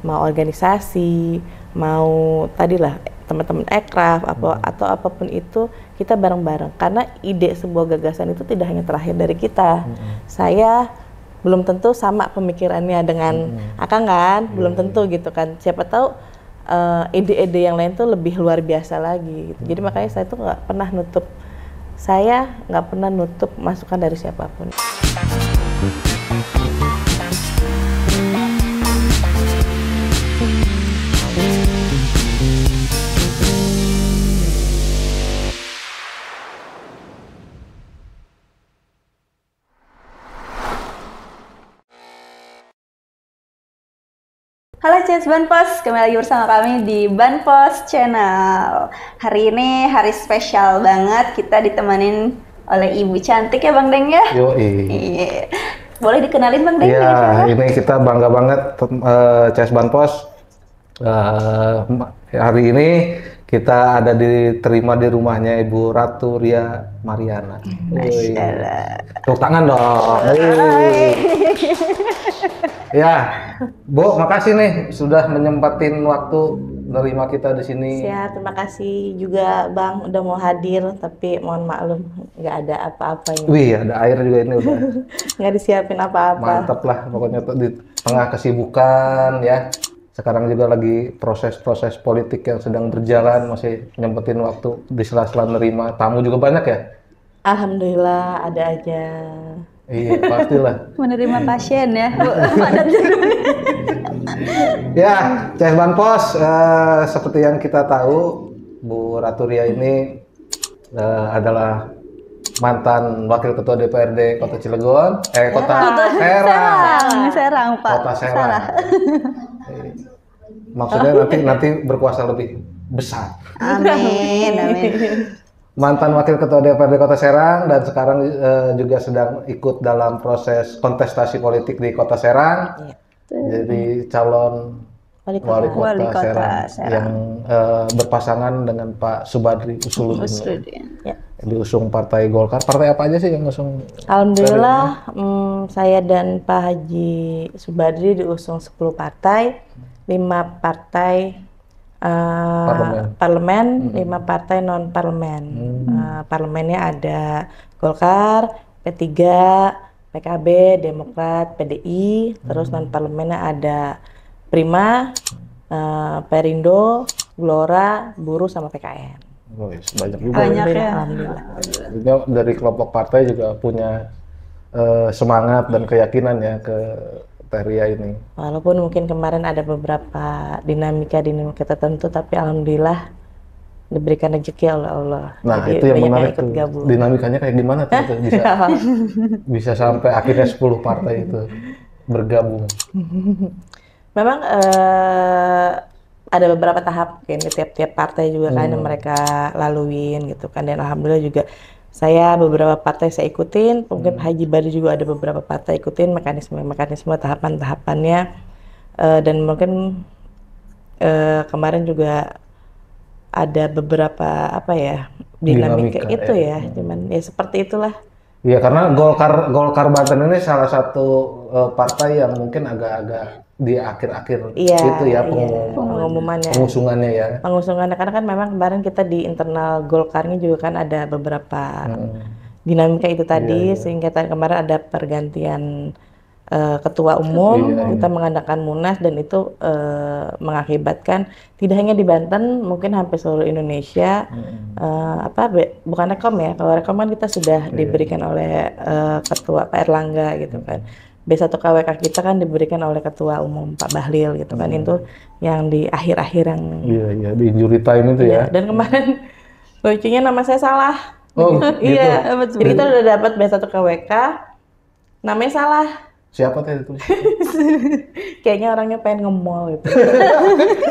mau organisasi, mau tadilah teman-teman ekraf atau apapun itu, kita bareng-bareng. Karena ide sebuah gagasan itu tidak hanya terlahir dari kita. Saya belum tentu sama pemikirannya dengan Akang kan, belum tentu gitu kan. Siapa tahu ide-ide yang lain tuh lebih luar biasa lagi gitu. Jadi makanya saya tuh nggak pernah nutup masukan dari siapapun. Halo Ces Banpos, kembali lagi bersama kami di Banpos Channel. Hari ini hari spesial banget, kita ditemanin oleh ibu cantik ya Bang Deng ya? Iya. Boleh dikenalin Bang Deng? Iya, ini kita bangga banget Ces Banpos. Hari ini kita ada diterima di rumahnya Ibu Ratu Ria Mariana. Masya Allah. Tepuk tangan dong. Ya, Bu, makasih nih sudah menyempatin waktu menerima kita di sini. Siap, terima kasih juga Bang udah mau hadir, tapi mohon maklum nggak ada apa-apanya. Wih, ada air juga ini udah. Nggak disiapin apa-apa. Mantap lah, pokoknya di tengah kesibukan ya. Sekarang juga lagi proses-proses politik yang sedang berjalan, masih nyempetin waktu di sela-sela nerima tamu juga banyak ya? Alhamdulillah ada aja. Iya, pastilah. Menerima pasien ya. Ya, Ces Banpos, seperti yang kita tahu, Bu Ratu Ria ini adalah mantan Wakil Ketua DPRD Kota Cilegon, Kota Serang, Pak. Kota Serang. Maksudnya nanti berkuasa lebih besar. Amin, amin. Mantan Wakil Ketua DPRD Kota Serang dan sekarang juga sedang ikut dalam proses kontestasi politik di Kota Serang. Iya. Jadi calon wali kota Serang yang berpasangan dengan Pak Subadri Usuluddin. Ya. Diusung Partai Golkar. Partai apa aja sih yang usung? Alhamdulillah saya dan Pak Haji Subadri diusung 10 partai, 5 partai parlemen, 5 partai non parlemen. Parlemennya ada Golkar, P3, PKB, Demokrat, PDI, terus non parlemennya ada Prima, Perindo, Gelora, Buruh sama PKN. Oh, banyak juga. Banyak ya. Alhamdulillah. Dari kelompok partai juga punya semangat dan keyakinan ya ke Ria ini. Walaupun mungkin kemarin ada beberapa dinamika tertentu, tapi alhamdulillah diberikan rezeki oleh Allah. Nah, jadi itu yang menarik tuh. gabung. Dinamikanya kayak gimana tuh bisa sampai akhirnya 10 partai itu bergabung. Memang ada beberapa tahap kan tiap-tiap partai juga kan yang mereka laluin gitu kan, dan alhamdulillah juga saya beberapa partai saya ikutin, mungkin Haji Badi juga ada beberapa partai ikutin mekanisme tahapan-tahapannya, dan mungkin kemarin juga ada beberapa dinamika itu ya, cuman ya seperti itulah. Iya, karena Golkar Banten ini salah satu partai yang mungkin agak-agak di akhir-akhir itu ya pengusungannya ya. Pengusungannya karena kan memang kemarin kita di internal Golkarnya juga kan ada beberapa dinamika itu tadi, sehingga kemarin ada pergantian ketua umum, kita mengadakan Munas, dan itu mengakibatkan tidak hanya di Banten, mungkin hampir seluruh Indonesia. Bukan Rekom ya, kalau Rekom kan kita sudah diberikan oleh ketua Pak Erlangga gitu kan. B1 KWK kita kan diberikan oleh ketua umum Pak Bahlil gitu kan. Itu yang di akhir-akhir yang di injury time itu ya. Dan kemarin lucunya nama saya salah. Oh, gitu. Iya, jadi kita udah dapat B1 KWK, namanya salah. Siapa tadi itu? Kayaknya orangnya pengen nge-mall gitu.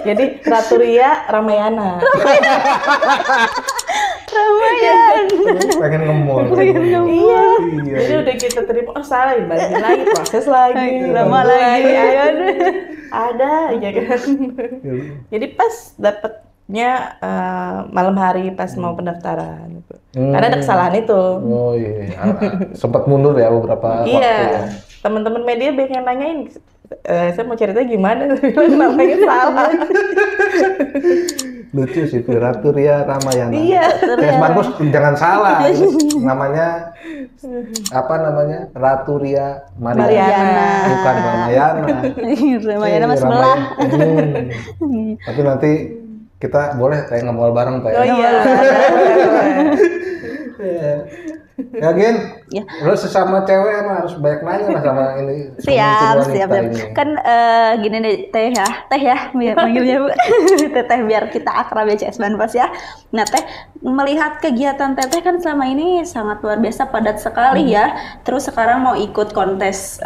Jadi Ratu Ria Ramayana. Ramayan. Pengen nge-mall. Iya. Jadi udah kita terima, oh salah, dibalikin lagi, proses lagi, lama lagi. Ada aja kan. Jadi pas dapetnya malam hari pas mau pendaftaran gitu. Karena ada kesalahan itu. Oh iya. Sempat mundur ya beberapa waktu ya. Teman-teman media banyak yang nanyain, saya mau cerita gimana, namanya salah. Lucu sih, Ratu Ria Ramayana. Iya. CS Banpos jangan salah, namanya apa namanya? Ratu Ria Mariana. Bukan Ramayana. Ramayana mas sebelah. Tapi nanti kita boleh kayak ngemol bareng Pak. Oh iya. Ya Gin, Ya. lu sesama cewek emang harus banyak nanya lah sama ini. Siap. Ini. Kan gini deh, teh ya, biar panggilnya Bu. Teteh biar kita akrab ya CS Banpos ya. Nah Teh, melihat kegiatan Teteh kan selama ini sangat luar biasa padat sekali ya. Terus sekarang mau ikut kontes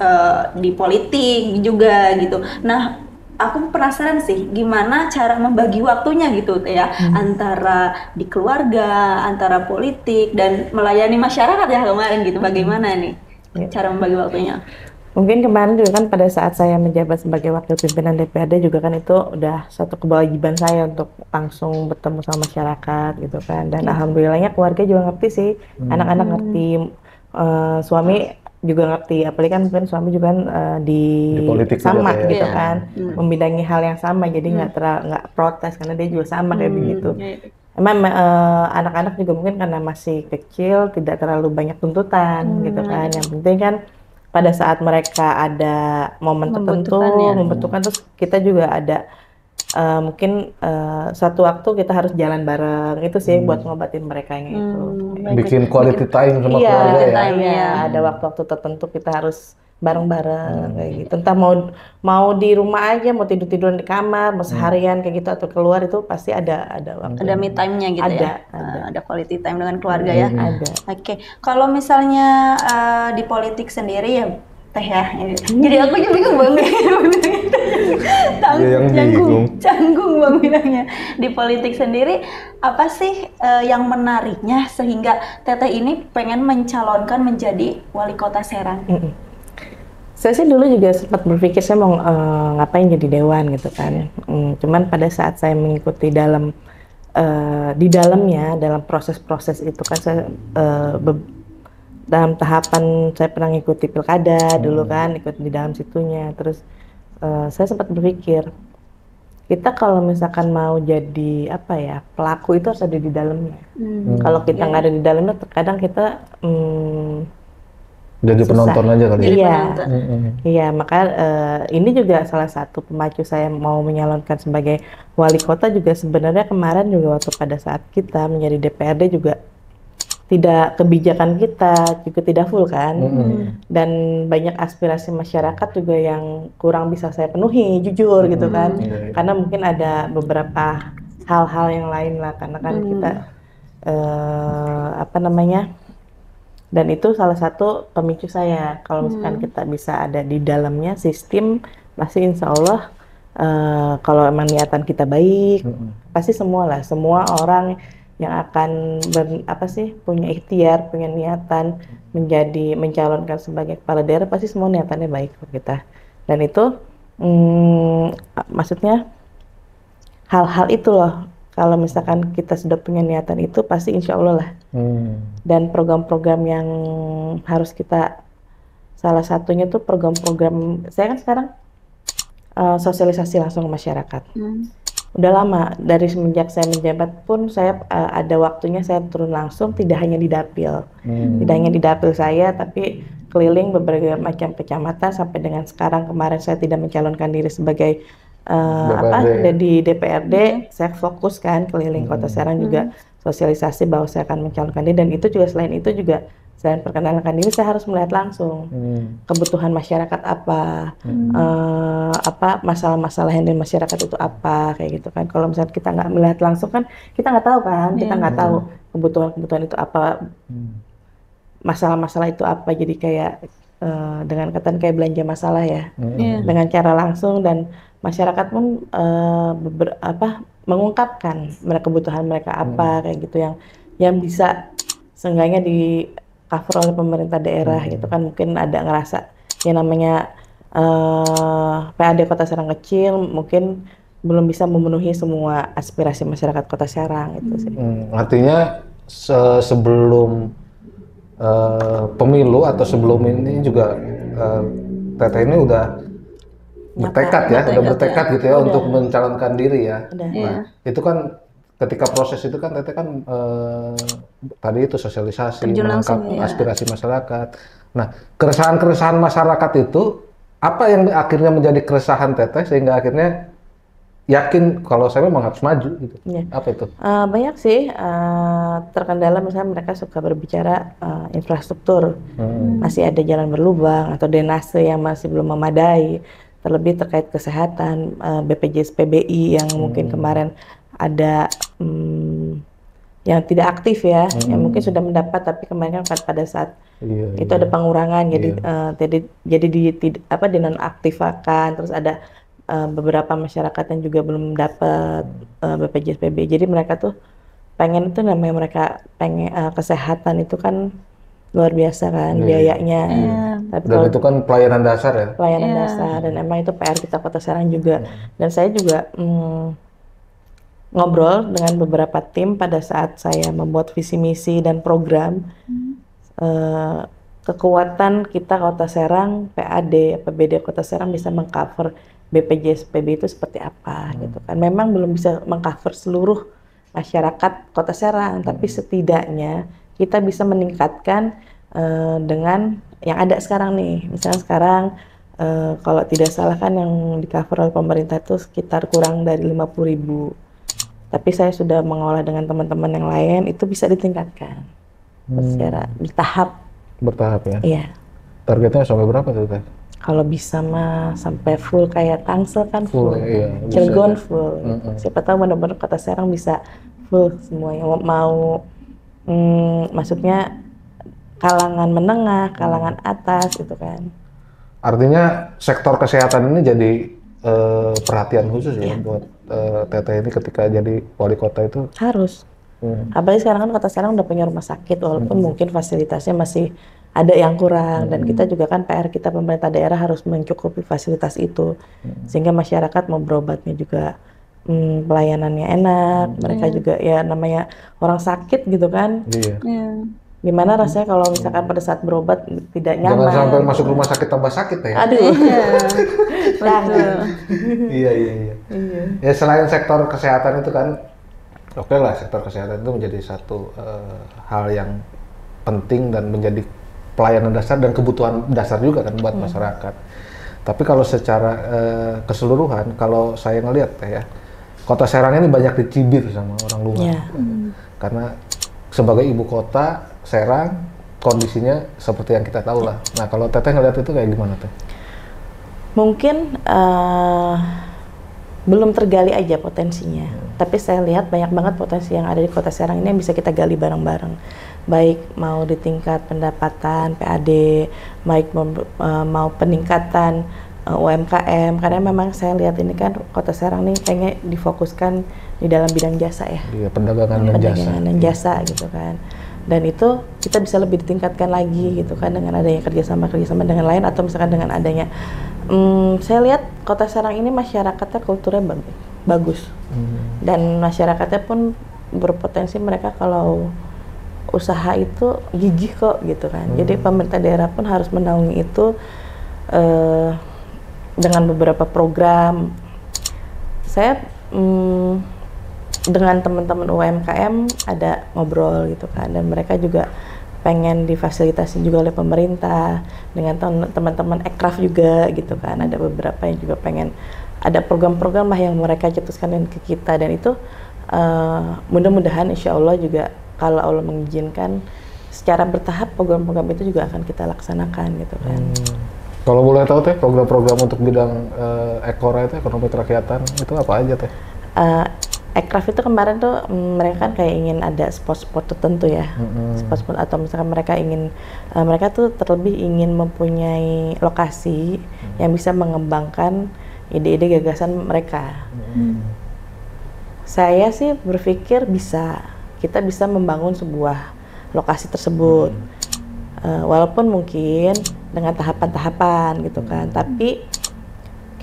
di politik juga gitu. Nah, aku penasaran sih gimana cara membagi waktunya gitu Teh ya, antara di keluarga, antara politik dan melayani masyarakat ya kemarin gitu. Bagaimana nih cara membagi waktunya? Mungkin kemarin juga kan pada saat saya menjabat sebagai wakil pimpinan DPRD juga kan itu udah satu kewajiban saya untuk langsung bertemu sama masyarakat gitu kan. Dan alhamdulillahnya keluarga juga ngerti sih, anak-anak ngerti, suami juga ngerti, apalagi kan mungkin suami juga kan di politik sama juga, gitu kan, membidangi hal yang sama, jadi nggak protes karena dia juga sama kayak begitu. Emang anak-anak juga mungkin karena masih kecil tidak terlalu banyak tuntutan gitu kan, yang penting kan pada saat mereka ada momen tertentu membutuhkan, terus kita juga ada mungkin suatu waktu kita harus jalan bareng, itu sih buat ngobatin mereka yang itu. Bikin quality time sama keluarga ya. Ada waktu-waktu tertentu kita harus bareng-bareng kayak gitu. Entah mau di rumah aja, mau tidur-tiduran di kamar, mau seharian kayak gitu atau keluar, itu pasti ada waktu. Ada me time-nya gitu ya. Ada quality time dengan keluarga ya. Ada. Oke. Kalau misalnya di politik sendiri ya Teh ya. Jadi aku juga bingung Bang. Canggung Bang bilangnya. Di politik sendiri apa sih yang menariknya sehingga Teteh ini pengen mencalonkan menjadi wali kota Serang? Saya sih dulu juga sempat berpikir saya mau ngapain jadi dewan gitu kan. Cuman pada saat saya mengikuti di dalamnya, dalam proses-proses itu kan saya dalam tahapan saya pernah ngikuti pilkada dulu kan, ikut di dalam situnya. Terus saya sempat berpikir, kita kalau misalkan mau jadi apa ya, pelaku itu harus ada di dalamnya. Kalau kita nggak ada di dalamnya, terkadang kita jadi penonton aja kali. Iya, maka ini juga salah satu pemacu saya mau menyalonkan sebagai wali kota juga sebenarnya kemarin juga waktu pada saat kita menjadi DPRD juga tidak, kebijakan kita juga tidak full kan, dan banyak aspirasi masyarakat juga yang kurang bisa saya penuhi, jujur gitu kan, karena mungkin ada beberapa hal-hal yang lain lah, karena kan kita apa namanya, dan itu salah satu pemicu saya kalau misalkan kita bisa ada di dalamnya sistem, pasti insya Allah kalau emang niatan kita baik, pasti semua orang yang akan punya ikhtiar, punya niatan mencalonkan sebagai kepala daerah, pasti semua niatannya baik untuk kita. Dan itu maksudnya hal-hal itu loh, kalau misalkan kita sudah punya niatan itu pasti insya Allah lah. Dan program-program yang harus kita, salah satunya tuh program-program, saya kan sekarang sosialisasi langsung ke masyarakat. Udah lama, dari semenjak saya menjabat pun saya ada waktunya saya turun langsung, tidak hanya di dapil, tidak hanya di dapil saya, tapi keliling beberapa macam kecamatan sampai dengan sekarang. Kemarin saya tidak mencalonkan diri sebagai di DPRD, saya fokus kan keliling kota Serang juga sosialisasi bahwa saya akan mencalonkan diri, dan itu juga selain itu juga selain perkenalkan diri saya harus melihat langsung kebutuhan masyarakat apa, masalah-masalah yang di masyarakat itu apa kayak gitu kan. Kalau misalnya kita nggak melihat langsung kan kita nggak tahu kan, kita nggak tahu kebutuhan itu apa, masalah-masalah itu apa. Jadi kayak dengan kata kayak belanja masalah ya, dengan cara langsung, dan masyarakat pun mengungkapkan kebutuhan mereka apa kayak gitu, yang bisa seenggaknya di cover oleh pemerintah daerah gitu kan. Mungkin ada ngerasa yang namanya PAD Kota Serang kecil mungkin belum bisa memenuhi semua aspirasi masyarakat Kota Serang itu sih. Artinya sebelum pemilu atau sebelum ini juga Teteh ini udah bertekad ya, udah bertekad gitu ya untuk mencalonkan diri ya. Nah, itu kan ketika proses itu kan Teteh kan tadi itu sosialisasi, menangkap aspirasi masyarakat. Nah, keresahan-keresahan masyarakat itu apa yang akhirnya menjadi keresahan Teteh sehingga akhirnya yakin kalau saya memang harus maju gitu. Apa itu? Banyak sih terkendala, misalnya mereka suka berbicara infrastruktur, masih ada jalan berlubang atau drainase yang masih belum memadai, terlebih terkait kesehatan, BPJS PBI yang mungkin kemarin ada yang tidak aktif ya, yang mungkin sudah mendapat tapi kemarin kan pada saat itu ada pengurangan, jadi dinonaktifkan, terus ada beberapa masyarakat yang juga belum dapat BPJS PBI. Jadi mereka tuh pengen, itu namanya mereka pengen kesehatan itu kan luar biasa kan biayanya. Tapi dan itu kan pelayanan dasar ya. Pelayanan dasar, dan emang itu PR kita Kota Serang juga. Dan saya juga ngobrol dengan beberapa tim pada saat saya membuat visi misi dan program. Kekuatan kita Kota Serang, PAD, APBD Kota Serang bisa mengcover BPJS PBI itu seperti apa gitu kan. Memang belum bisa mengcover seluruh masyarakat Kota Serang, tapi setidaknya kita bisa meningkatkan dengan yang ada sekarang nih. Misalnya sekarang kalau tidak salah kan yang di-cover oleh pemerintah itu sekitar kurang dari 50.000. Tapi saya sudah mengolah dengan teman-teman yang lain, itu bisa ditingkatkan secara bertahap ya. Iya. Targetnya sampai berapa tuh Teh? Kalau bisa mah sampai full kayak Tangsel kan full, Cilegon full. Siapa tahu benar-benar Kota Serang bisa full semuanya. Mau maksudnya kalangan menengah, kalangan atas gitu kan. Artinya sektor kesehatan ini jadi perhatian khusus ya buat Teteh ini ketika jadi wali kota itu? Harus. Apalagi sekarang kan Kota Serang udah punya rumah sakit, walaupun mungkin fasilitasnya masih ada yang kurang, dan kita juga kan PR kita pemerintah daerah harus mencukupi fasilitas itu sehingga masyarakat mau berobatnya juga pelayanannya enak, mereka juga ya namanya orang sakit gitu kan. Gimana rasanya kalau misalkan pada saat berobat tidak nyaman. Jangan sampai masuk rumah sakit tambah sakit ya. Aduh. Iya. Ya selain sektor kesehatan itu kan, oke lah, sektor kesehatan itu menjadi satu hal yang penting dan menjadi pelayanan dasar dan kebutuhan dasar juga kan buat masyarakat. Tapi kalau secara keseluruhan, kalau saya ngelihat ya, Kota Serang ini banyak dicibir sama orang luar. Karena sebagai ibu kota Serang, kondisinya seperti yang kita tahu lah. Nah kalau Teteh ngelihat itu kayak gimana Teh? Mungkin belum tergali aja potensinya. Tapi saya lihat banyak banget potensi yang ada di Kota Serang ini yang bisa kita gali bareng-bareng. Baik mau di tingkat pendapatan PAD, baik mau peningkatan UMKM, karena memang saya lihat ini kan Kota Serang nih kayaknya difokuskan di dalam bidang jasa ya. Iya, perdagangan dan jasa gitu kan. Dan itu kita bisa lebih ditingkatkan lagi gitu kan dengan adanya kerjasama dengan lain, atau misalkan dengan adanya saya lihat Kota Serang ini masyarakatnya kulturnya bagus. Dan masyarakatnya pun berpotensi, mereka kalau usaha itu gigih kok gitu kan. Jadi pemerintah daerah pun harus menaungi itu dengan beberapa program. Saya dengan teman-teman UMKM ada ngobrol gitu kan, dan mereka juga pengen difasilitasi juga oleh pemerintah, dengan teman-teman Ekraf juga gitu kan. Ada beberapa yang juga pengen ada program-program lah yang mereka cetuskan ke kita, dan itu mudah-mudahan insya Allah juga kalau Allah mengizinkan secara bertahap program-program itu juga akan kita laksanakan gitu kan. Kalau boleh tahu Teh, program-program untuk bidang Ekora itu, ekonomi kerakyatan, itu apa aja Teh? Ekraf itu kemarin tuh mereka kan kayak ingin ada spot-spot tertentu ya, spot-spot, atau misalkan mereka ingin mereka tuh terlebih ingin mempunyai lokasi yang bisa mengembangkan ide-ide gagasan mereka. Saya sih berpikir kita bisa membangun sebuah lokasi tersebut, walaupun mungkin dengan tahapan-tahapan gitu kan, tapi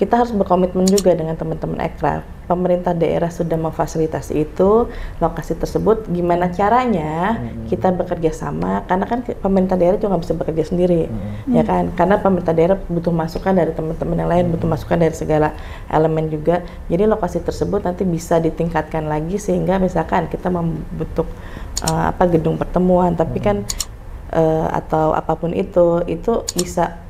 kita harus berkomitmen juga dengan teman-teman Ekraf. pemerintah daerah sudah memfasilitasi itu lokasi tersebut, gimana caranya kita bekerja sama, karena kan pemerintah daerah juga nggak bisa bekerja sendiri, ya kan? Karena pemerintah daerah butuh masukan dari teman-teman yang lain, butuh masukan dari segala elemen juga. Jadi lokasi tersebut nanti bisa ditingkatkan lagi sehingga misalkan kita membentuk gedung pertemuan, tapi kan atau apapun itu bisa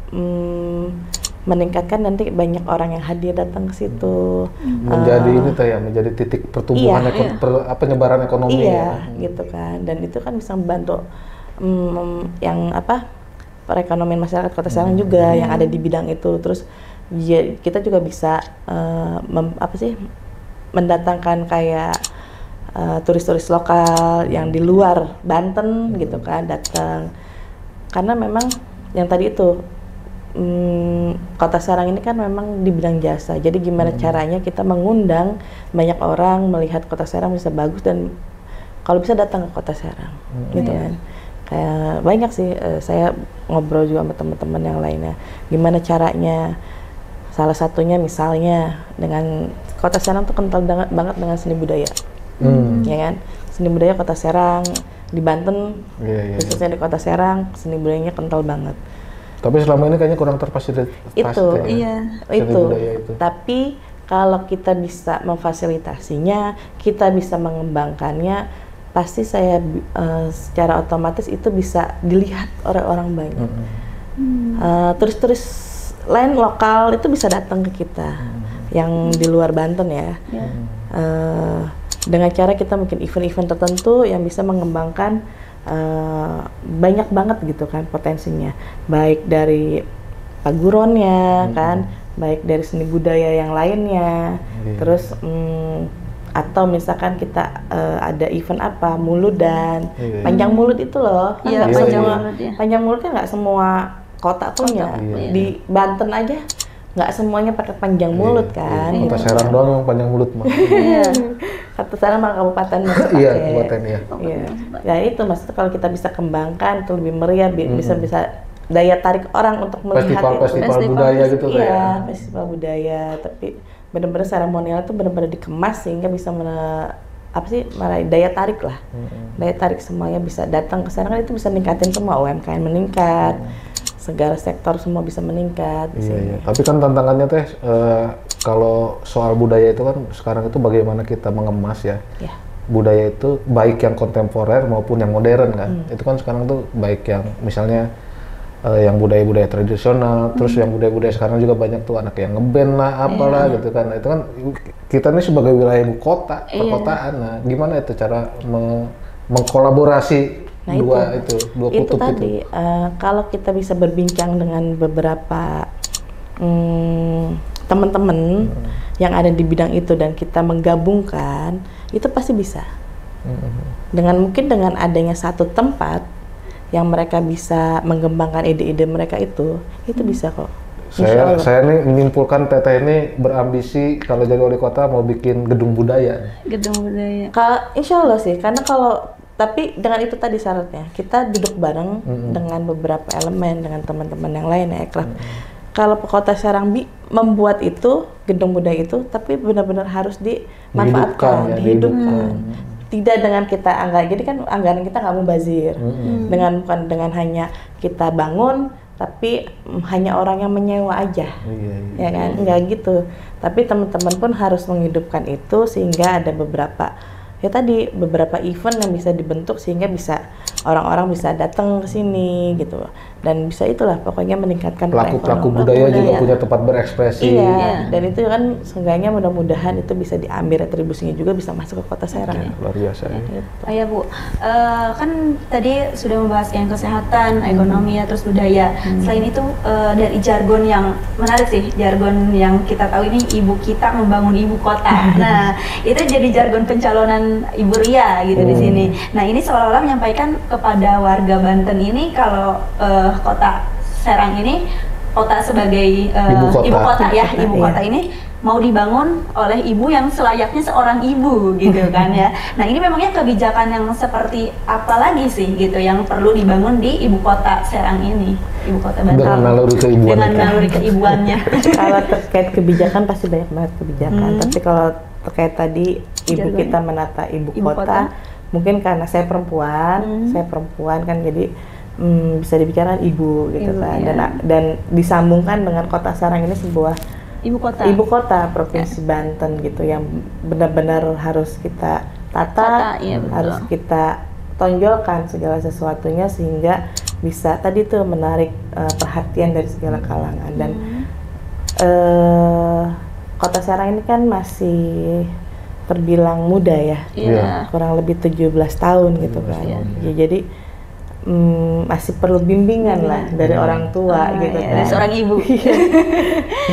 meningkatkan nanti banyak orang yang hadir datang ke situ. Menjadi ini tuh ya, menjadi titik pertumbuhan penyebaran ekonomi. Iya, gitu kan. Dan itu kan bisa membantu yang perekonomian masyarakat Kota Serang juga yang ada di bidang itu. Terus ya, kita juga bisa mendatangkan kayak turis-turis lokal yang di luar Banten gitu kan datang. Karena memang yang tadi itu Kota Serang ini kan memang di bidang jasa, jadi gimana caranya kita mengundang banyak orang melihat Kota Serang bisa bagus dan kalau bisa datang ke Kota Serang, gitu kan. Kayak banyak sih, saya ngobrol juga sama teman-teman yang lainnya, gimana caranya. Salah satunya misalnya dengan Kota Serang tuh kental banget dengan seni budaya, ya kan. Seni budaya Kota Serang di Banten, khususnya di Kota Serang, seni budayanya kental banget. Tapi selama ini kayaknya kurang terfasilitasi. Itu. Tapi kalau kita bisa memfasilitasinya, kita bisa mengembangkannya, pasti saya secara otomatis itu bisa dilihat oleh orang banyak. Turis-turis lain lokal itu bisa datang ke kita, yang di luar Banten ya. Dengan cara kita mungkin event-event tertentu yang bisa mengembangkan banyak banget gitu kan potensinya, baik dari paguronnya kan, baik dari seni budaya yang lainnya, terus atau misalkan kita ada event Muludan, panjang mulut itu loh, kan panjang mulutnya nggak semua kota punya, di Banten aja nggak semuanya pakai panjang mulut kan. Kota Serang doang yang panjang mulut mah. Kota Serang malah kabupaten kabupaten ya. Ya itu maksudnya kalau kita bisa kembangkan itu lebih meriah, bisa daya tarik orang untuk melihat festival budaya gitu kan. Iya, festival budaya, tapi benar-benar seremonial itu benar-benar dikemas sehingga bisa daya tarik lah. Daya tarik semuanya bisa datang ke sana, kan itu bisa ningkatin semua, UMKM meningkat. Segala sektor semua bisa meningkat. Iya. Tapi kan tantangannya teh kalau soal budaya itu kan sekarang itu bagaimana kita mengemas ya. Budaya itu baik yang kontemporer maupun yang modern kan. Itu kan sekarang tuh baik yang misalnya yang budaya-budaya tradisional, terus yang budaya-budaya sekarang juga banyak tuh anak yang ngeband lah apalah gitu kan. Itu kan kita ini sebagai wilayah ibu kota, perkotaan. Nah, gimana itu cara mengkolaborasi dua kutub tadi kalau kita bisa berbincang dengan beberapa teman-teman yang ada di bidang itu dan kita menggabungkan, itu pasti bisa. Dengan adanya satu tempat yang mereka bisa mengembangkan ide-ide mereka itu bisa kok. Saya nih menyimpulkan Teteh ini berambisi kalau jadi wali kota mau bikin gedung budaya. Gedung budaya. Insya Allah sih, karena tapi dengan itu tadi syaratnya kita duduk bareng dengan beberapa elemen, dengan teman-teman yang lain ya, kalau Kota Serang membuat itu gedung budaya itu, tapi benar-benar harus dimanfaatkan, dihidupkan. Tidak dengan kita jadi kan anggaran kita nggak mubazir, bukan dengan hanya kita bangun tapi hanya orang yang menyewa aja, ya kan, nggak gitu. Tapi teman-teman pun harus menghidupkan itu sehingga ada beberapa event yang bisa dibentuk sehingga bisa orang-orang bisa datang ke sini gitu, dan bisa itulah pokoknya meningkatkan pelaku budaya juga punya tempat berekspresi. Dan itu kan seenggaknya mudah-mudahan itu bisa diambil retribusinya juga bisa masuk ke Kota Serang. Luar biasa. Ya Bu, kan tadi sudah membahas yang kesehatan, ekonomi ya, terus budaya. Selain itu dari jargon yang menarik sih, jargon yang kita tahu ini ibu kita membangun ibu kota. Nah itu jadi jargon pencalonan Ibu Ria gitu di sini. Nah ini seolah-olah menyampaikan kepada warga Banten ini kalau Kota Serang ini kota sebagai ibu kota ini mau dibangun oleh ibu yang selayaknya seorang ibu gitu kan ya. Nah ini memangnya kebijakan yang seperti apa lagi sih gitu yang perlu dibangun di ibu kota Serang ini, ibu kota Banten dengan naluri keibuannya. Kalau terkait kebijakan pasti banyak banget kebijakan, tapi kalau terkait tadi ibu kita menata ibu kota. Mungkin karena saya perempuan kan jadi bisa dibicarakan ibu gitu kan. Dan disambungkan dengan Kota Serang ini sebuah ibu kota provinsi Banten gitu yang benar-benar harus kita tata, harus kita tonjolkan segala sesuatunya sehingga bisa tadi tuh menarik perhatian dari segala kalangan. Dan Kota Serang ini kan masih terbilang muda ya, kurang lebih 17 tahun gitu kan. Ya, jadi masih perlu bimbingan lah dari orang tua gitu kan. Dari seorang ibu.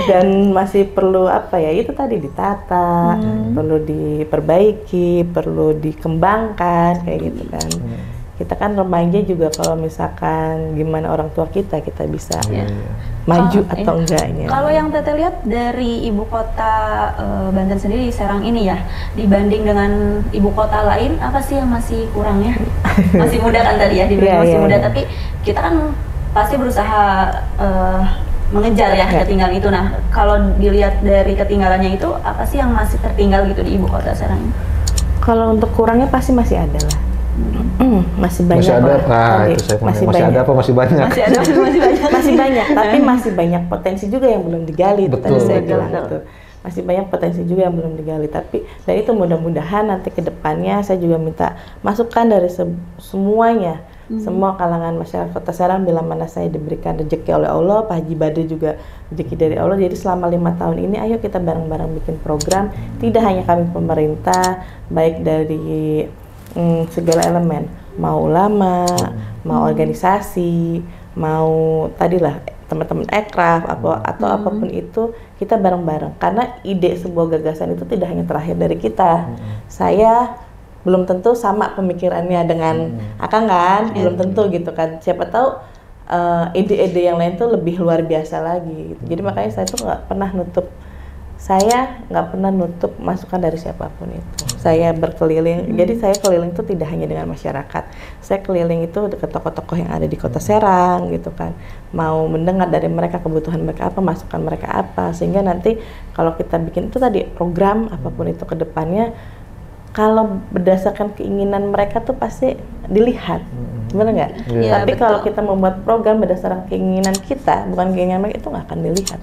Dan masih perlu apa ya, itu tadi ditata, perlu diperbaiki, perlu dikembangkan kayak gitu kan. Kita kan remaja juga kalau misalkan gimana orang tua kita bisa maju atau enggaknya. Kalau yang Teteh lihat dari ibu kota Banten sendiri Serang ini ya, dibanding dengan ibu kota lain, apa sih yang masih kurangnya? Masih muda kan tadi ya, dibilang masih muda, tapi kita kan pasti berusaha mengejar ya ketinggalan itu. Nah, kalau dilihat dari ketinggalannya itu, apa sih yang masih tertinggal gitu di ibu kota Serang ini? Kalau untuk kurangnya pasti masih ada lah. Masih banyak. Masih ada, itu saya masih ada apa masih banyak? Masih ada, masih banyak. Masih banyak, tapi masih banyak potensi juga yang belum digali. Betul, tadi saya bilang gitu. Masih banyak potensi juga yang belum digali, tapi dan itu mudah-mudahan nanti ke depannya saya juga minta masukan dari semuanya, semua kalangan masyarakat Kota Serang bila mana saya diberikan rezeki oleh Allah, Pak Haji Badri juga rezeki dari Allah. Jadi selama 5 tahun ini ayo kita bareng-bareng bikin program, tidak hanya kami pemerintah, baik dari segala elemen, mau ulama, mau organisasi, mau tadilah teman-teman ekraf atau apapun itu, kita bareng-bareng karena ide sebuah gagasan itu tidak hanya terakhir dari kita. Saya belum tentu sama pemikirannya dengan Akang kan, belum tentu gitu kan. Siapa tahu ide-ide yang lain tuh lebih luar biasa lagi gitu. Jadi makanya saya tuh nggak pernah nutup masukan dari siapapun itu. Saya berkeliling, jadi saya keliling itu tidak hanya dengan masyarakat. Saya keliling itu ke tokoh-tokoh yang ada di Kota Serang gitu kan. Mau mendengar dari mereka kebutuhan mereka apa, masukan mereka apa, sehingga nanti kalau kita bikin itu tadi program apapun itu ke depannya, kalau berdasarkan keinginan mereka tuh pasti dilihat, benar nggak? Tapi kalau kita membuat program berdasarkan keinginan kita, bukan keinginan mereka, itu nggak akan dilihat.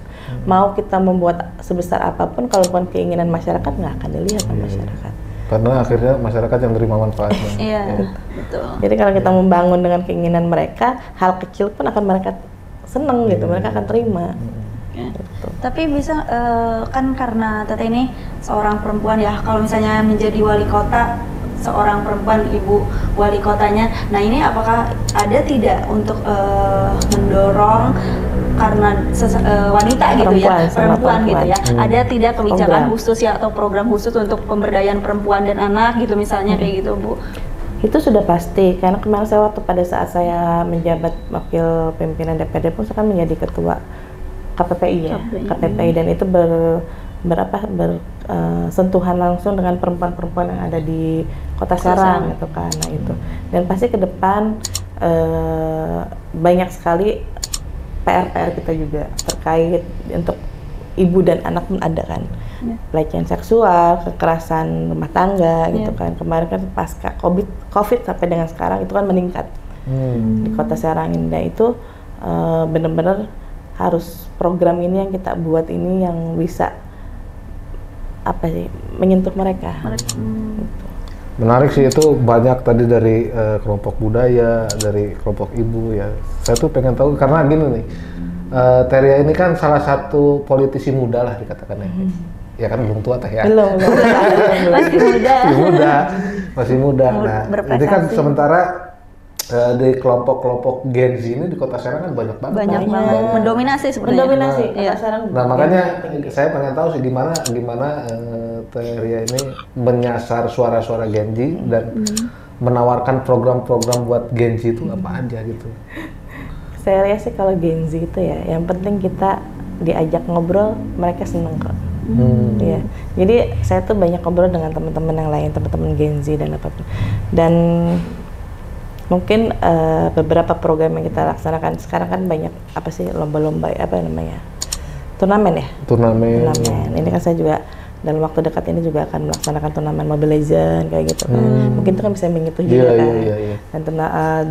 Mau kita membuat sebesar apapun, kalau bukan keinginan masyarakat, nggak akan dilihat sama masyarakat. Karena akhirnya masyarakat yang terima manfaatnya. Iya, betul. Jadi kalau kita membangun dengan keinginan mereka, hal kecil pun akan mereka seneng gitu, mereka akan terima. Gitu. Tapi bisa kan karena Teteh ini seorang perempuan ya, kalau misalnya menjadi wali kota, seorang perempuan ibu wali kotanya, nah ini apakah ada tidak untuk mendorong karena wanita gitu ya, perempuan gitu ya, ada tidak kebijakan khusus ya atau program khusus untuk pemberdayaan perempuan dan anak gitu misalnya kayak gitu Bu? Itu sudah pasti, karena kemarin saya waktu pada saat saya menjabat wakil pimpinan DPRD pun saya kan menjadi ketua KPPI ya, KPPI, dan itu bersentuhan langsung dengan perempuan-perempuan yang ada di Kota Serang gitu kan. Nah itu, dan pasti ke depan banyak sekali PR kita juga terkait untuk ibu dan anak pun ada kan, pelecehan seksual, kekerasan rumah tangga gitu kan. Kemarin kan pasca COVID sampai dengan sekarang itu kan meningkat di Kota Serang ini. Dan itu benar-benar harus program ini yang kita buat ini yang bisa apa sih, menyentuh mereka. Gitu. Menarik sih, itu banyak tadi dari kelompok budaya, dari kelompok ibu ya. Saya tuh pengen tahu karena gini nih, Teria ini kan salah satu politisi muda lah dikatakan ya. Ya kan belum tua teh ya. Belum. Masih muda. Nah, ini kan sementara di kelompok-kelompok Gen Z ini di Kota Serang kan banyak banget. Mendominasi sebenarnya. Kota Serang. Nah, makanya saya pengen tahu sih gimana Teria ini menyasar suara-suara Gen Z dan menawarkan program-program buat Gen Z itu apa aja gitu. Saya lihat sih kalau Gen Z itu ya, yang penting kita diajak ngobrol, mereka seneng kok. Ya. Jadi saya tuh banyak ngobrol dengan teman-teman yang lain, teman-teman Gen Z dan apapun. Dan mungkin beberapa program yang kita laksanakan sekarang kan banyak apa sih, lomba-lomba apa namanya, turnamen ya. Turnamen. Ini kan saya juga dalam waktu dekat ini juga akan melaksanakan turnamen Mobile Legends kayak gitu kan. Mungkin itu kan bisa menyentuh juga kan.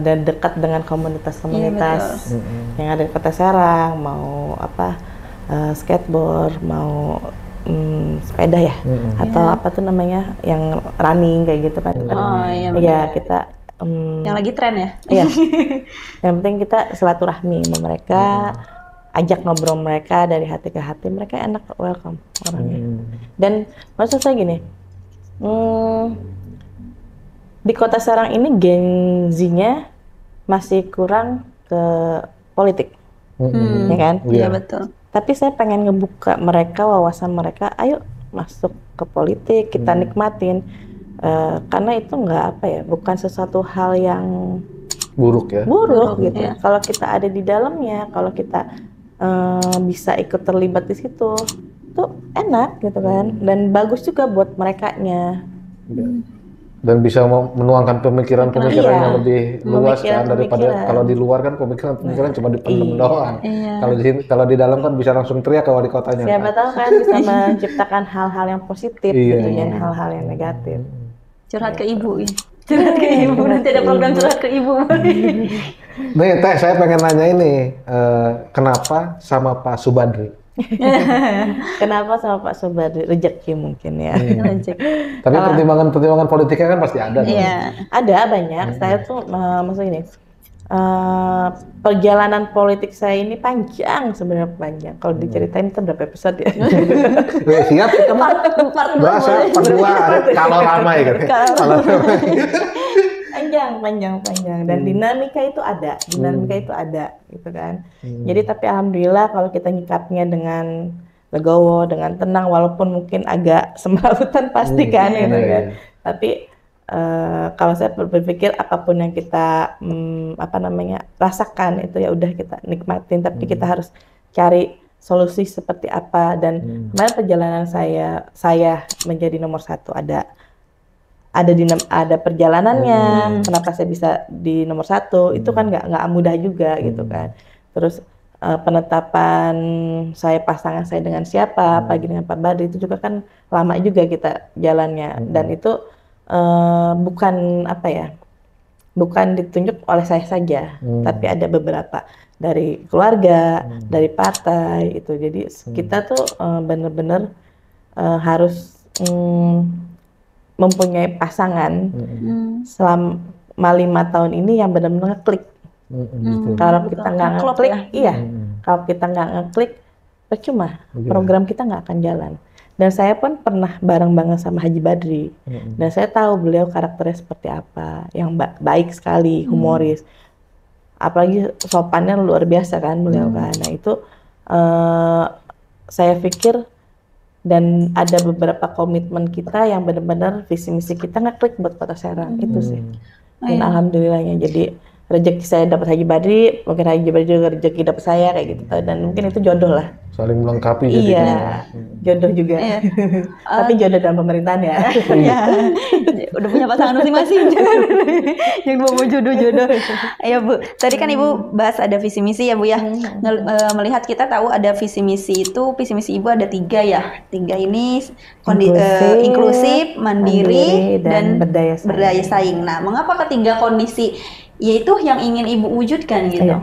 Dan dekat dengan komunitas-komunitas yang ada di Kota Serang, mau skateboard, mau sepeda ya, atau apa tuh namanya yang running kayak gitu kan. Iya, kita yang lagi tren ya. Iya. Yang penting kita silaturahmi sama mereka, ajak ngobrol mereka dari hati ke hati, mereka enak, welcome orangnya. Dan maksud saya gini, di Kota Serang ini Gen Z-nya masih kurang ke politik, ya kan? Iya betul. Tapi saya pengen ngebuka mereka, wawasan mereka, ayo masuk ke politik, kita nikmatin. Karena itu bukan sesuatu hal yang buruk gitu. Ya. Kalau kita ada di dalamnya, kalau kita bisa ikut terlibat di situ, itu enak gitu kan, dan bagus juga buat merekanya. Dan bisa menuangkan pemikiran-pemikiran yang lebih luas kan, daripada kalau di luar kan pemikiran cuma dipendam doang. Kalau di dalam kan bisa langsung teriak kalau di kotanya. Siapa tahu kan bisa menciptakan hal-hal yang positif gitu, dan hal-hal yang negatif. Curhat ke ibu ya. Curhat ke ibu, nanti ada program curhat ke ibu. Nih Teh, saya pengen nanya ini, kenapa sama Pak Subadri? Kenapa sama Pak Subadri? Rezeki mungkin ya. Tapi pertimbangan politiknya kan pasti ada. Ada banyak. Saya tuh maksud ini, perjalanan politik saya ini panjang, sebenarnya panjang. Kalau diceritain itu berapa episode ya? Siap, kita mah berasa berdua kalau ramai kan. Panjang. Dan dinamika itu ada, gitu kan. Jadi tapi alhamdulillah kalau kita nyikapnya dengan legowo, dengan tenang, walaupun mungkin agak semrawutan pasti kan, gitu kan. Tapi kalau saya berpikir apapun yang kita rasakan itu ya udah kita nikmatin, tapi kita harus cari solusi seperti apa. Dan kemarin perjalanan saya menjadi nomor 1 ada perjalanannya. Kenapa saya bisa di nomor 1 itu kan nggak mudah juga gitu kan. Terus penetapan pasangan saya dengan siapa, apalagi dengan Pak Badri, itu juga kan lama juga kita jalannya. Dan itu bukan ditunjuk oleh saya saja, tapi ada beberapa dari keluarga, dari partai itu. Jadi kita tuh benar-benar harus mempunyai pasangan selama 5 tahun ini yang benar-benar ngeklik. Kalau kita nggak ngeklik, kalau kita nggak ngeklik, percuma, program kita nggak akan jalan. Dan saya pun pernah bareng banget sama Haji Badri, dan saya tahu beliau karakternya seperti apa, yang baik sekali, humoris, apalagi sopannya luar biasa kan beliau kan. Nah itu saya pikir, dan ada beberapa komitmen kita yang benar-benar visi misi kita ngeklik buat Kota Serang itu sih. Dan alhamdulillahnya jadi rezeki saya dapat Haji Badri, mungkin Haji Badri juga rezeki dapat saya kayak gitu, dan mungkin itu jodoh lah. Saling melengkapi jadinya. Jodoh juga. Tapi jodoh dalam pemerintahan ya. Udah punya pasangan masing-masing. Yang mau jodoh-jodoh. Ya Bu, tadi kan Ibu bahas ada visi misi ya Bu ya. Melihat kita tahu ada visi misi itu, visi misi Ibu ada 3 ya. 3 ini inklusif, mandiri, dan berdaya saing. Nah, mengapa ketiga kondisi yaitu yang ingin Ibu wujudkan gitu?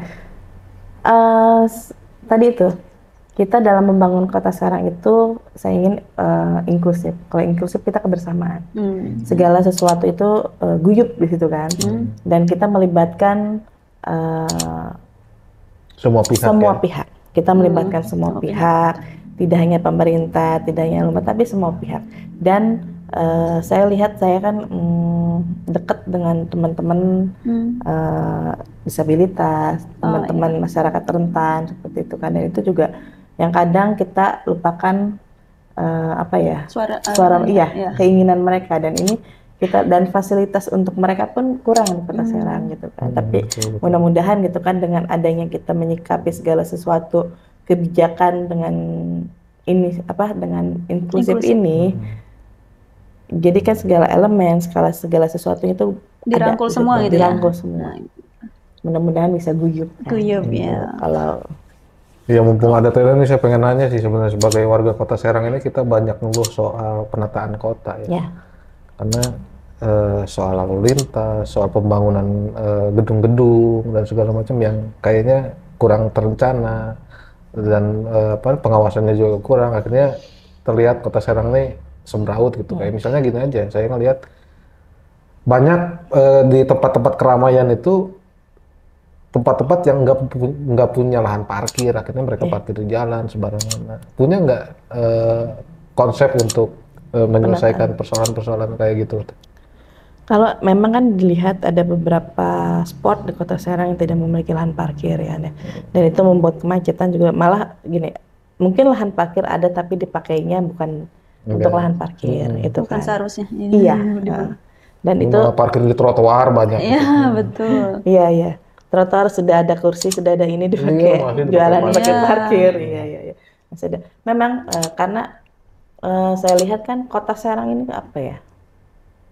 Tadi itu, kita dalam membangun Kota Serang itu saya ingin inklusif. Kalau inklusif kita kebersamaan. Segala sesuatu itu guyup di situ kan. Dan kita melibatkan semua pihak. Kita melibatkan semua pihak, tidak hanya pemerintah, tidak hanya lembaga, tapi semua pihak. Dan saya lihat, saya kan dekat dengan teman-teman disabilitas, teman-teman masyarakat rentan seperti itu kan. Dan itu juga yang kadang kita lupakan keinginan mereka, dan ini kita, dan fasilitas untuk mereka pun kurang di Kota Serang gitu kan. Tapi mudah-mudahan gitu kan, dengan adanya kita menyikapi segala sesuatu kebijakan dengan ini dengan inklusif ini, jadi kan segala elemen, segala sesuatu itu dirangkul semua gitu dirangkul semua. Mudah-mudahan bisa guyup ya. Kalau Ya mumpung ada Telen nih, saya pengen nanya sih sebenarnya sebagai warga Kota Serang ini kita banyak ngeluh soal penataan kota ya. Ya. Karena soal lalu lintas, soal pembangunan gedung-gedung dan segala macam yang kayaknya kurang terencana dan pengawasannya juga kurang. Akhirnya terlihat Kota Serang ini semrawut gitu. Kayak misalnya gini aja, saya ngelihat banyak di tempat-tempat keramaian itu tempat-tempat yang nggak punya lahan parkir, akhirnya mereka parkir di jalan sembarangan. Nah, punya nggak konsep untuk menyelesaikan persoalan-persoalan kayak gitu? Kalau memang kan dilihat ada beberapa spot di Kota Serang yang tidak memiliki lahan parkir ya, dan itu membuat kemacetan juga. Malah gini, mungkin lahan parkir ada tapi dipakainya bukan untuk lahan parkir, itu bukan kan. seharusnya. Iya. Dan itu parkir di trotoar banyak. Iya, betul. Iya. Trotoar sudah ada kursi, sudah ada ini dipakai jualan pakai parkir. Iya. Masih ada. Memang karena saya lihat kan Kota Serang ini apa ya?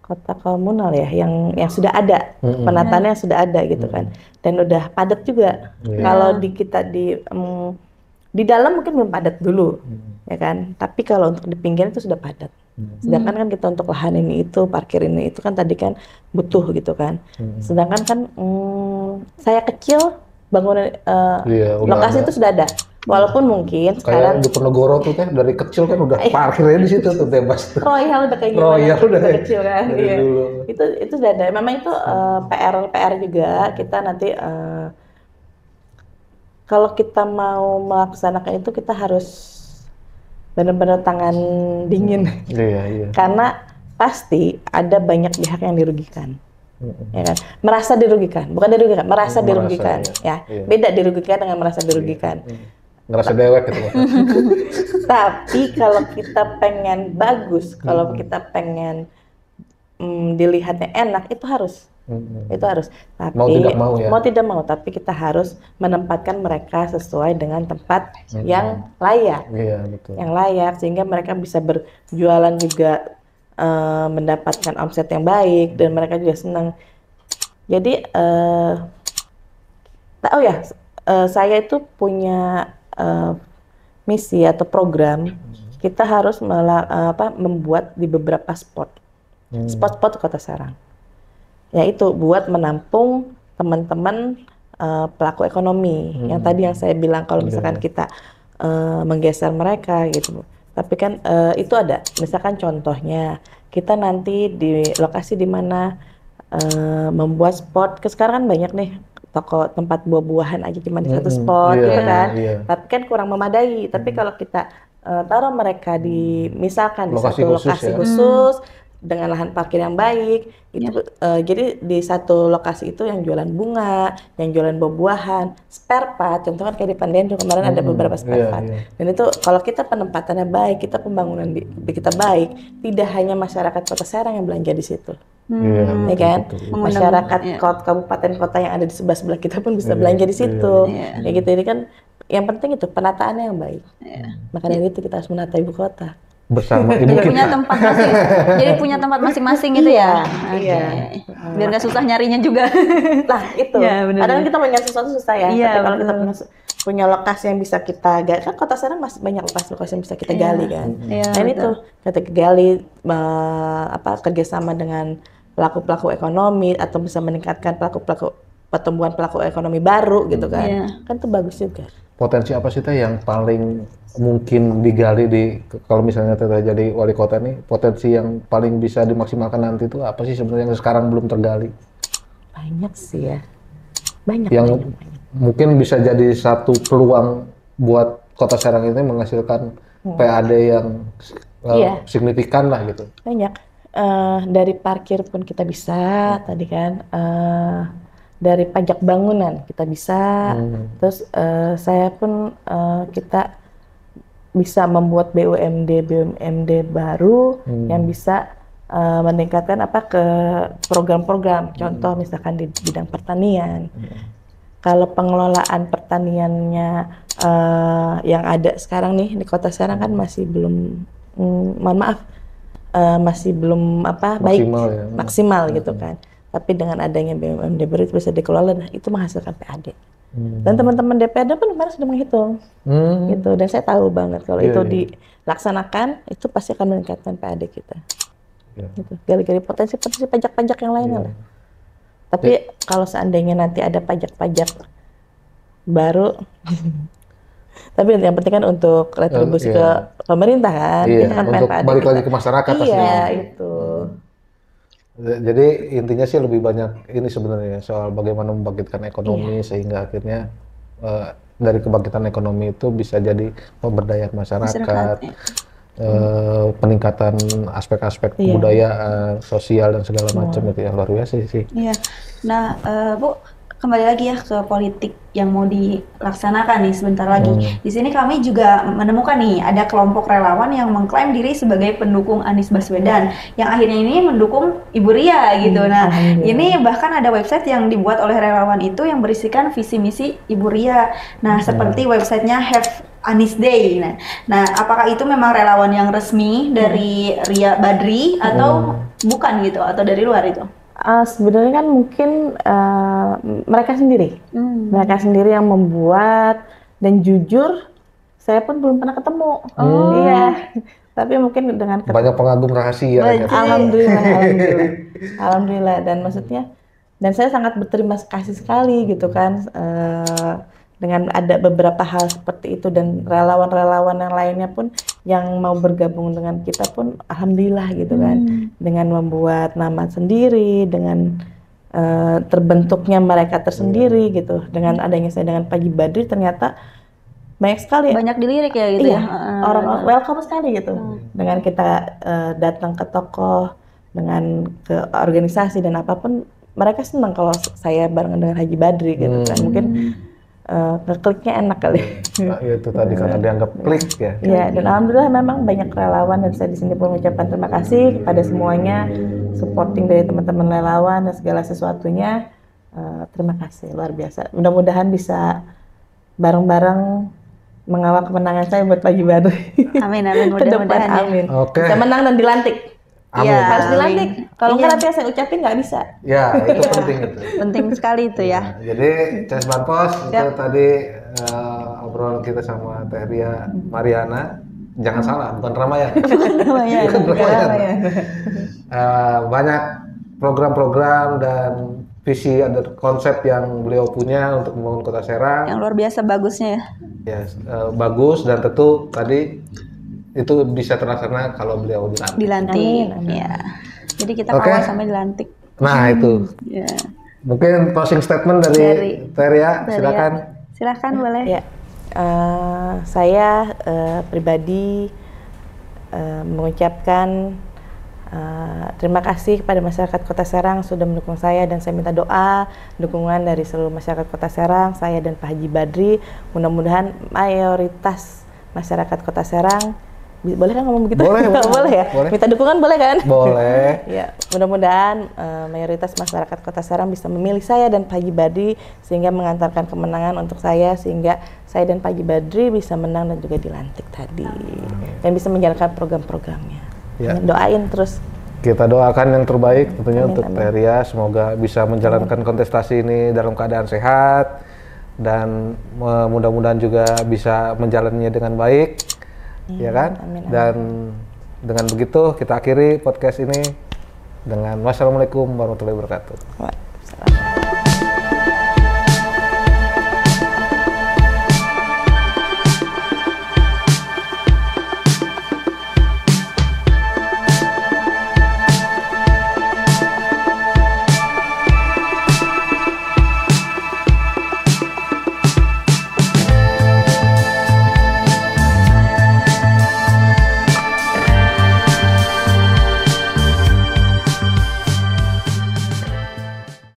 Kota komunal ya, yang sudah ada penataannya sudah ada gitu kan, dan udah padat juga. Kalau kita di dalam mungkin belum padat dulu, ya kan. Tapi kalau untuk di pinggir itu sudah padat. Sedangkan kan kita untuk lahan ini itu, parkir ini itu kan tadi kan butuh gitu kan. Sedangkan kan saya kecil bangunan lokasi itu sudah ada. Walaupun mungkin sekarang kayak di Penegoro tuh kan dari kecil kan udah parkirnya di situ tuh bebas. Royal udah kayak gimana? Udah dari kecil kan. Iya. Dulu. Itu sudah ada. Memang itu PR juga kita nanti kalau kita mau melaksanakan itu kita harus benar-benar tangan dingin. Iya. Karena pasti ada banyak pihak yang dirugikan. Ya kan? Merasa dirugikan, bukan dirugikan, merasa dirugikan. Ya. Beda dirugikan dengan merasa dirugikan. Ngerasa dewek gitu. Tapi kalau kita pengen bagus, kalau kita pengen dilihatnya enak, itu harus. Itu harus. Tapi mau tidak mau, tapi kita harus menempatkan mereka sesuai dengan tempat yang layak. Iya, betul. Yang layak sehingga mereka bisa berjualan juga mendapatkan omset yang baik dan mereka juga senang. Jadi saya itu punya misi atau program, kita harus membuat di beberapa spot-spot Kota Serang. Yaitu buat menampung teman-teman pelaku ekonomi. Yang tadi yang saya bilang kalau misalkan kita menggeser mereka gitu. Tapi kan itu ada, misalkan contohnya kita nanti di lokasi di mana membuat spot, sekarang kan banyak nih toko tempat buah-buahan aja cuma di satu spot gitu kan. Tapi kan kurang memadai. Tapi kalau kita taruh mereka di misalkan di satu lokasi khusus dengan lahan parkir yang baik, itu jadi di satu lokasi itu yang jualan bunga, yang jualan buah-buahan, spare part, contohnya kayak di Pandenjo kemarin ada beberapa spare part. Dan itu kalau kita penempatannya baik, kita pembangunan di kita baik, tidak hanya masyarakat Kota Serang yang belanja di situ. Ya kan? Masyarakat kabupaten kota yang ada di sebelah kita pun bisa belanja di situ. Ya gitu. Ini kan yang penting itu penataannya yang baik. Maka dari itu kita harus menata ibu kota. Bersama ibu kita. Punya tempat jadi punya tempat masing-masing gitu ya. Biar nggak susah nyarinya juga. Nah itu. Kadang kita mau nyari sesuatu susah ya. Tapi kalau kita punya lokasi yang bisa kita gali, kan Kota Serang masih banyak lokasi yang bisa kita gali kan. Dan itu kita gali kerjasama dengan pelaku-pelaku ekonomi atau bisa meningkatkan pertumbuhan pelaku ekonomi baru gitu kan. Kan itu bagus juga. Potensi apa sih Teh yang paling mungkin digali kalau misalnya Teh jadi wali kota nih, potensi yang paling bisa dimaksimalkan nanti itu apa sih sebenarnya yang sekarang belum tergali? Banyak sih ya. Banyak. Mungkin bisa jadi satu peluang buat Kota Serang ini menghasilkan PAD yang signifikan lah gitu. Banyak. Dari parkir pun kita bisa tadi kan. Dari pajak bangunan kita bisa, terus saya pun kita bisa membuat BUMD baru yang bisa meningkatkan ke program-program, contoh misalkan di bidang pertanian. Kalau pengelolaan pertaniannya yang ada sekarang nih di Kota Serang kan masih belum, mohon maaf, masih belum maksimal gitu kan. Tapi dengan adanya BUMD baru itu bisa dikelola, nah itu menghasilkan PAD. Dan teman-teman DPRD pun kemarin sudah menghitung, gitu. Dan saya tahu banget kalau itu dilaksanakan, itu pasti akan meningkatkan PAD kita. Gitu. Gali-gali potensi-potensi pajak-pajak yang lainnya lah. Tapi kalau seandainya nanti ada pajak-pajak baru, tapi yang penting kan untuk retribusi ke pemerintah kan, kita kan untuk PAD balik kita. lagi ke masyarakat pastinya. Iya, itu. Jadi intinya sih lebih banyak ini sebenarnya soal bagaimana membangkitkan ekonomi sehingga akhirnya dari kebangkitan ekonomi itu bisa jadi pemberdayaan masyarakat, peningkatan aspek-aspek kebudayaan, sosial dan segala macam itu yang luar biasa sih. Iya. Nah, Bu, kembali lagi ya ke politik yang mau dilaksanakan nih sebentar lagi. Di sini kami juga menemukan nih ada kelompok relawan yang mengklaim diri sebagai pendukung Anies Baswedan yang akhirnya ini mendukung Ibu Ria gitu. Nah, ini bahkan ada website yang dibuat oleh relawan itu yang berisikan visi misi Ibu Ria. Nah, seperti websitenya Have Anies Day. Nah, apakah itu memang relawan yang resmi dari Ria Badri atau bukan gitu atau dari luar itu? Sebenarnya kan mungkin mereka sendiri yang membuat, dan jujur saya pun belum pernah ketemu. Iya, tapi mungkin dengan banyak pengagum rahasia. Alhamdulillah, dan maksudnya, dan saya sangat berterima kasih sekali gitu kan dengan ada beberapa hal seperti itu, dan relawan-relawan yang lainnya pun yang mau bergabung dengan kita pun alhamdulillah gitu kan, dengan membuat nama sendiri, dengan terbentuknya mereka tersendiri gitu, dengan adanya saya dengan Pak Haji Badri ternyata banyak dilirik ya gitu ya, orang welcome sekali gitu, dengan kita datang ke tokoh, dengan ke organisasi dan apapun, mereka senang kalau saya barengan dengan Haji Badri gitu kan, mungkin kliknya enak kali. Nah, itu tadi karena dianggap klik ya. Iya, dan alhamdulillah memang banyak relawan, dan saya di sini pun mengucapkan terima kasih kepada semuanya, supporting dari teman-teman relawan dan segala sesuatunya. Terima kasih luar biasa. Mudah-mudahan bisa bareng-bareng mengawal kemenangan saya buat Pak Haji Badri. Amin, mudah-mudahan. Amin. Bisa menang dan dilantik. Iya, harus dilantik. Kalau enggak nanti saya ucapin nggak bisa. Ya, itu penting itu. Penting sekali itu ya. Jadi, CS Banpos itu tadi obrolan kita sama Teh Ria Mariana. Jangan salah, bukan Ramayana. Banyak program-program dan visi ada konsep yang beliau punya untuk membangun Kota Serang. Yang luar biasa bagusnya ya. Ya, bagus, dan tentu tadi itu bisa terlaksana kalau beliau dilantik. Ya. Jadi kita kawal sampai dilantik. Nah, itu. Ya. Mungkin closing statement dari Teria, silakan. Silakan boleh. Ya. Saya pribadi mengucapkan terima kasih kepada masyarakat Kota Serang sudah mendukung saya, dan saya minta doa, dukungan dari seluruh masyarakat Kota Serang, saya dan Pak Haji Badri. Mudah-mudahan mayoritas masyarakat Kota Serang, boleh kan ngomong begitu? Boleh ya? Boleh. Minta dukungan boleh kan? Boleh. Ya, mudah-mudahan mayoritas masyarakat Kota Serang bisa memilih saya dan Pak Haji Badri, sehingga mengantarkan kemenangan untuk saya, sehingga saya dan Pak Haji Badri bisa menang dan juga dilantik tadi. Dan bisa menjalankan program-programnya. Ya. Doain terus. Kita doakan yang terbaik tentunya untuk Teria, semoga bisa menjalankan kontestasi ini dalam keadaan sehat, dan mudah-mudahan juga bisa menjalannya dengan baik. Ya kan? Dan dengan begitu kita akhiri podcast ini dengan wassalamualaikum warahmatullahi wabarakatuh.